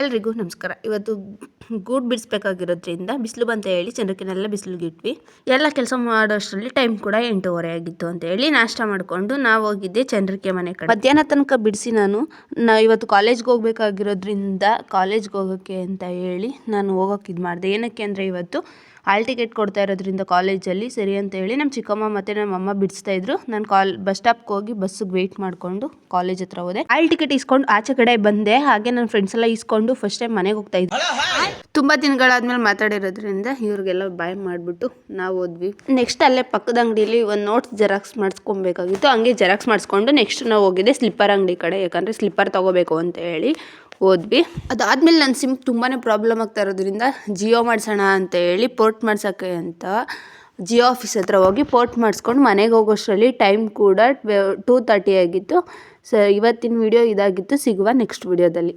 ಎಲ್ರಿಗೂ ನಮಸ್ಕಾರ. ಇವತ್ತು ಗೂಡು ಬಿಡಿಸ್ಬೇಕಾಗಿರೋದ್ರಿಂದ ಬಿಸಿಲು ಬಂತ ಹೇಳಿ ಚಂದ್ರಕ್ಕೆನೆಲ್ಲ ಬಿಸಿಲಿಗೆ ಇಟ್ವಿ. ಎಲ್ಲ ಕೆಲಸ ಮಾಡೋಷ್ಟರಲ್ಲಿ ಟೈಮ್ ಕೂಡ 8:30 ಆಗಿತ್ತು ಅಂತ ಹೇಳಿ ನಾಷ್ಟ ಮಾಡಿಕೊಂಡು ನಾವು ಹೋಗಿದ್ದೆ ಚಂದ್ರಿಕೆ ಮನೆ ಕಡೆ. ಮಧ್ಯಾಹ್ನ ತನಕ ಬಿಡಿಸಿ ನಾನು ಇವತ್ತು ಕಾಲೇಜ್ಗೆ ಹೋಗ್ಬೇಕಾಗಿರೋದ್ರಿಂದ ಕಾಲೇಜ್ಗೆ ಹೋಗೋಕ್ಕೆ ಅಂತ ಹೇಳಿ ನಾನು ಹೋಗೋಕೆ ಇದು ಮಾಡಿದೆ. ಏನಕ್ಕೆ ಅಂದರೆ ಇವತ್ತು ಹಾಲ್ ಟಿಕೆಟ್ ಕೊಡ್ತಾ ಇರೋದ್ರಿಂದ ಕಾಲೇಜಲ್ಲಿ ಸರಿ ಅಂತ ಹೇಳಿ ನಮ್ಮ ಚಿಕ್ಕಮ್ಮ ಮತ್ತು ನಮ್ಮ ಅಮ್ಮ ಬಿಡಿಸ್ತಾ ಇದ್ರು. ನಾನು ಬಸ್ ಸ್ಟಾಪ್ಗೆ ಹೋಗಿ ಬಸ್ಸಿಗೆ ವೆಯ್ಟ್ ಮಾಡಿಕೊಂಡು ಕಾಲೇಜ್ ಹತ್ರ ಹೋದೆ. ಹಾಲ್ ಟಿಕೆಟ್ ಇಸ್ಕೊಂಡು ಆಚೆ ಕಡೆ ಬಂದೆ. ಹಾಗೆ ನನ್ನ ಫ್ರೆಂಡ್ಸ್ ಎಲ್ಲ ಇಸ್ಕೊಂಡು ಫಸ್ಟ್ ಟೈಮ್ ಮನೆಗೆ ಹೋಗ್ತಾ ಇದ್ವಿ. ತುಂಬ ದಿನಗಳಾದ್ಮೇಲೆ ಮಾತಾಡಿರೋದ್ರಿಂದ ಇವ್ರಿಗೆಲ್ಲ ಬಾಯ್ ಮಾಡಿಬಿಟ್ಟು ನಾವು ಹೋದ್ವಿ. ನೆಕ್ಸ್ಟ್ ಅಲ್ಲೇ ಪಕ್ಕದ ಅಂಗಡಿಯಲ್ಲಿ ಒಂದು ನೋಟ್ಸ್ ಜೆರಾಕ್ಸ್ ಮಾಡಿಸ್ಕೊಬೇಕಾಗಿತ್ತು. ಹಂಗೆ ಜೆರಾಕ್ಸ್ ಮಾಡಿಸ್ಕೊಂಡು ನೆಕ್ಸ್ಟ್ ನಾವು ಹೋಗಿದ್ದೆ ಸ್ಲಿಪ್ಪರ್ ಅಂಗಡಿ ಕಡೆ. ಯಾಕಂದರೆ ಸ್ಲಿಪ್ಪರ್ ತೊಗೋಬೇಕು ಅಂತ ಹೇಳಿ ಹೋದ್ವಿ. ಅದಾದಮೇಲೆ ನನ್ನ ಸಿಮ್ ತುಂಬಾ ಪ್ರಾಬ್ಲಮ್ ಆಗ್ತಾ ಇರೋದ್ರಿಂದ ಜಿಯೋ ಮಾಡಿಸೋಣ ಅಂತ ಹೇಳಿ ಪೋರ್ಟ್ ಮಾಡ್ಸೋಕ್ಕೆ ಅಂತ ಜಿಯೋ ಆಫೀಸ್ ಹತ್ರ ಹೋಗಿ ಪೋರ್ಟ್ ಮಾಡಿಸ್ಕೊಂಡು ಮನೆಗೆ ಹೋಗೋಷ್ಟರಲ್ಲಿ ಟೈಮ್ ಕೂಡ 2:30 ಆಗಿತ್ತು. ಇವತ್ತಿನ ವಿಡಿಯೋ ಇದಾಗಿತ್ತು. ಸಿಗುವ ನೆಕ್ಸ್ಟ್ ವಿಡಿಯೋದಲ್ಲಿ.